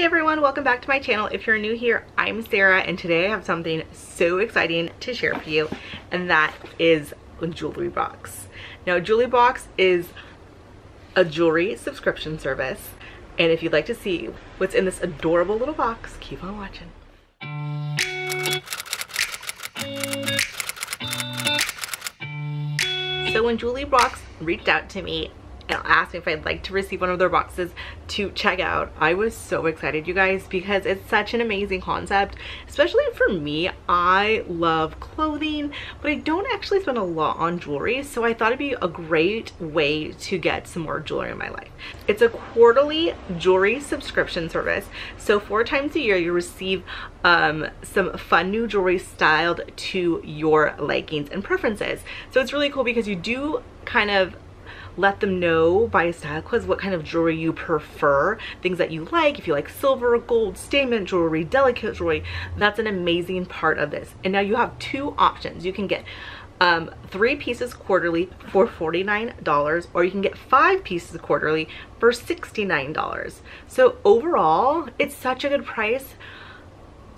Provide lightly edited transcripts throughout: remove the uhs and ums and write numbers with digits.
Hey everyone, welcome back to my channel. If you're new here, I'm Sarah, and today I have something so exciting to share for you, and that is Jewlybox. Now, Jewlybox is a jewelry subscription service, and if you'd like to see what's in this adorable little box, keep on watching. So when Jewlybox reached out to me and asked me if I'd like to receive one of their boxes to check out, I was so excited, you guys, because it's such an amazing concept. Especially for me, I love clothing, but I don't actually spend a lot on jewelry, so I thought it'd be a great way to get some more jewelry in my life. It's a quarterly jewelry subscription service, so 4 times a year you receive some fun new jewelry styled to your likings and preferences. So it's really cool because you do kind of let them know by a style quiz what kind of jewelry you prefer, things that you like. If you like silver, gold, statement jewelry, delicate jewelry, that's an amazing part of this. And now you have 2 options. You can get 3 pieces quarterly for $49, or you can get 5 pieces quarterly for $69. So overall, it's such a good price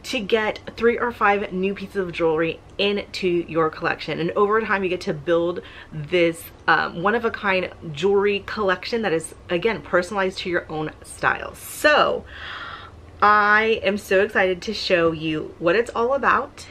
to get 3 or 5 new pieces of jewelry into your collection, and over time you get to build this one-of-a-kind jewelry collection that is, again, personalized to your own style. So I am so excited to show you what it's all about,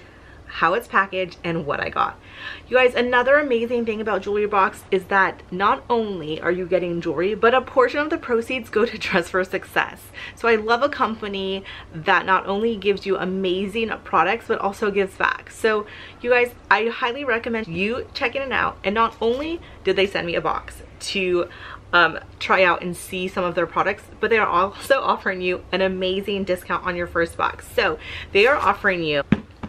how it's packaged, and what I got. You guys, another amazing thing about Jewlybox is that not only are you getting jewelry, but a portion of the proceeds go to Dress for Success. So I love a company that not only gives you amazing products, but also gives back. So you guys, I highly recommend you checking it out. And not only did they send me a box to try out and see some of their products, but they are also offering you an amazing discount on your first box. So they are offering you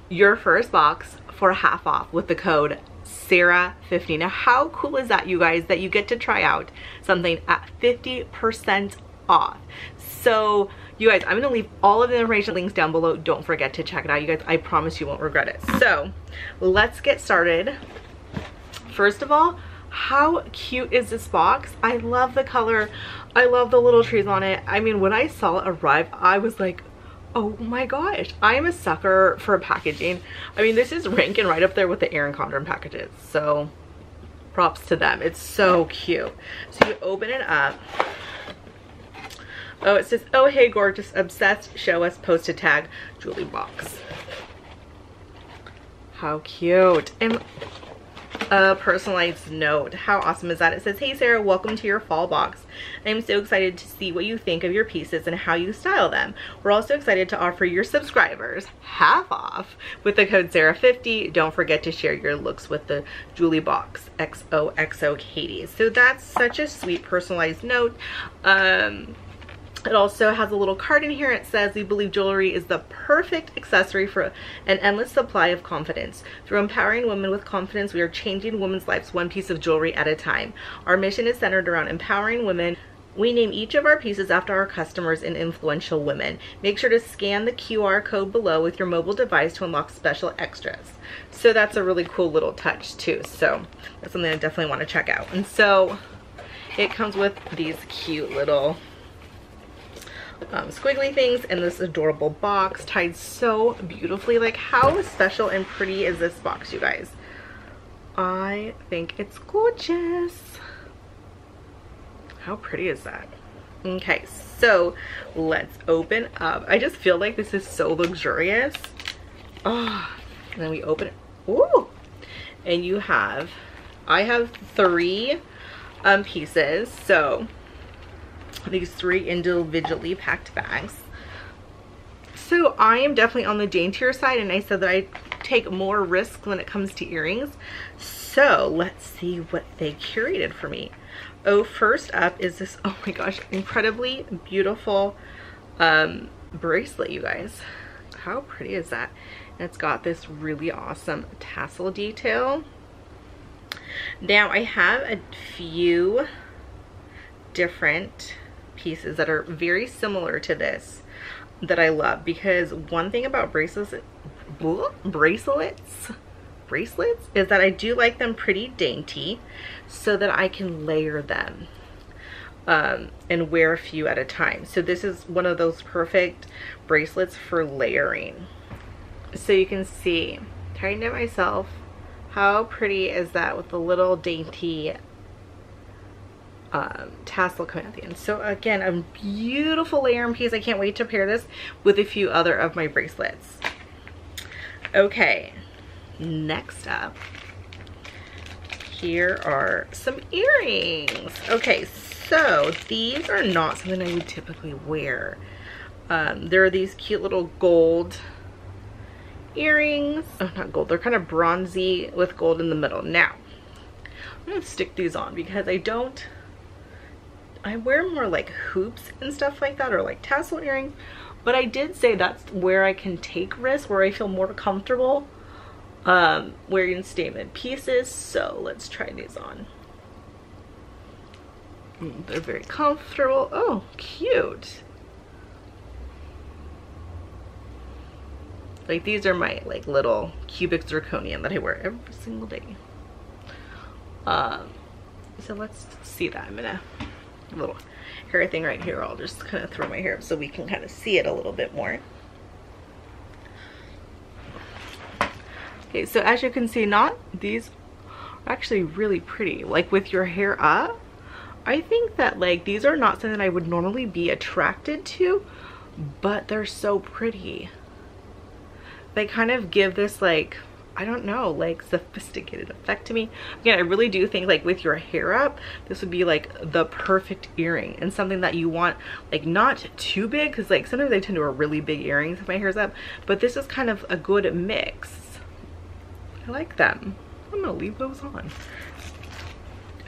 your first box for half off with the code Sarah50. Now, how cool is that, you guys, that you get to try out something at 50% off? So you guys, I'm gonna leave all of the information links down below. Don't forget to check it out, you guys. I promise you won't regret it. So let's get started. First of all, how cute is this box? I love the color. I love the little trees on it. I mean, when I saw it arrive, I was like, oh my gosh, I am a sucker for packaging. I mean, this is ranking right up there with the Erin Condren packages, so props to them. It's so cute. So you open it up. Oh, it says, oh hey gorgeous, obsessed, show us, post a tag, Jewlybox. How cute. And a personalized note. How awesome is that? It says, hey Sarah, welcome to your fall box. I'm so excited to see what you think of your pieces and how you style them. We're also excited to offer your subscribers half off with the code Sarah50. Don't forget to share your looks with the Jewlybox XOXO Katie. So that's such a sweet personalized note. It also has a little card in here. It says, we believe jewelry is the perfect accessory for an endless supply of confidence. Through empowering women with confidence, we are changing women's lives one piece of jewelry at a time. Our mission is centered around empowering women. We name each of our pieces after our customers and influential women. Make sure to scan the QR code below with your mobile device to unlock special extras. So that's a really cool little touch too. So that's something I definitely want to check out. And so it comes with these cute little squiggly things in this adorable box, tied so beautifully. Like, how special and pretty is this box, you guys? I think it's gorgeous. How pretty is that? Okay, so let's open up. I just feel like this is so luxurious. Oh, and then we open it. Ooh, and you have, I have 3 pieces, so these 3 individually packed bags. So I am definitely on the daintier side, and I said that I take more risks when it comes to earrings. So let's see what they curated for me. Oh, first up is this, oh my gosh, incredibly beautiful bracelet, you guys. How pretty is that? And it's got this really awesome tassel detail. Now I have a few different pieces that are very similar to this that I love, because one thing about bracelets is that I do like them pretty dainty so that I can layer them. and wear a few at a time. So this is one of those perfect bracelets for layering. So you can see, tighten it myself. How pretty is that with the little dainty tassel coming at the end. So again, a beautiful layering piece. I can't wait to pair this with a few other of my bracelets. Okay, next up, here are some earrings. Okay, so these are not something I would typically wear. There are these cute little gold earrings. Oh, not gold, they're kind of bronzy with gold in the middle. Now, I'm gonna stick these on because I wear more like hoops and stuff like that, or like tassel earrings, but I did say that's where I can take risks, where I feel more comfortable wearing statement pieces. So let's try these on. They're very comfortable. Oh, cute. Like these are my like little cubic zirconium that I wear every single day. So let's see that. I'm gonna little hair thing right here. I'll just kind of throw my hair up so we can kind of see it a little bit more. Okay, so as you can see, these are actually really pretty. Like with your hair up, I think that like these are not something that I would normally be attracted to, but they're so pretty. They kind of give this like, I don't know, like sophisticated effect to me. Again, I really do think like with your hair up, this would be like the perfect earring, and something that you want like not too big, because like sometimes I tend to wear really big earrings if my hair's up, but this is kind of a good mix. I like them. I'm gonna leave those on.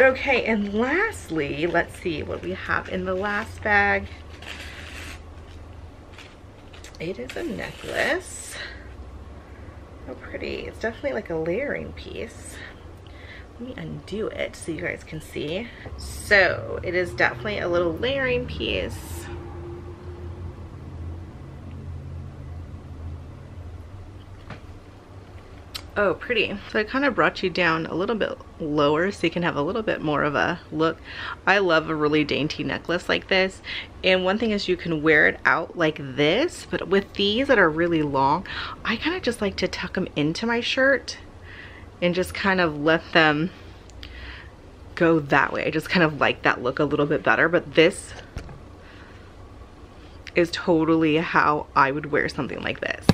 Okay, and lastly, let's see what we have in the last bag. It is a necklace. How pretty. It's definitely like a layering piece. Let me undo it so you guys can see. So it is definitely a little layering piece. Oh, pretty. So I kind of brought you down a little bit lower so you can have a little bit more of a look. I love a really dainty necklace like this. And one thing is you can wear it out like this, but with these that are really long, I kind of just like to tuck them into my shirt and just kind of let them go that way. I just kind of like that look a little bit better, but this is totally how I would wear something like this.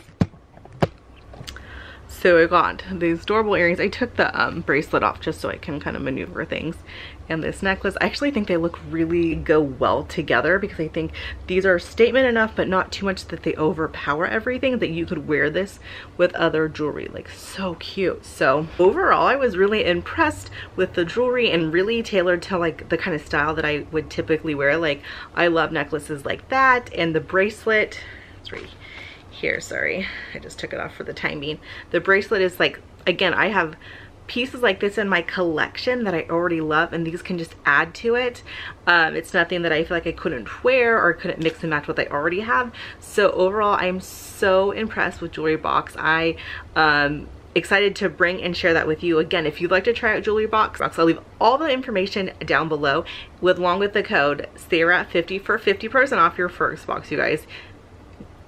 So I got these adorable earrings. I took the bracelet off just so I can kind of maneuver things. And this necklace, I actually think they look really go well together, because I think these are statement enough but not too much that they overpower everything, that you could wear this with other jewelry. Like, so cute. So overall, I was really impressed with the jewelry, and really tailored to like the kind of style that I would typically wear. Like, I love necklaces like that, and the bracelet, it's right here, sorry, I just took it off for the time being. The bracelet is like, again, I have pieces like this in my collection that I already love, and these can just add to it. It's nothing that I feel like I couldn't wear or couldn't mix and match what I already have. So overall, I'm so impressed with Jewlybox. I excited to bring and share that with you. Again, if you'd like to try out Jewlybox, I'll leave all the information down below along with the code SARAH50 for 50% off your first box, you guys.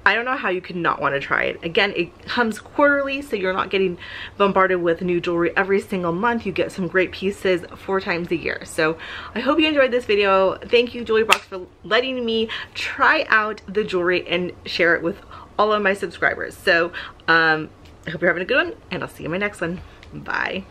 I don't know how you could not want to try it. Again, it comes quarterly, so you're not getting bombarded with new jewelry every single month. You get some great pieces 4 times a year. So I hope you enjoyed this video. Thank you, Jewlybox, for letting me try out the jewelry and share it with all of my subscribers. So I hope you're having a good one, and I'll see you in my next one. Bye.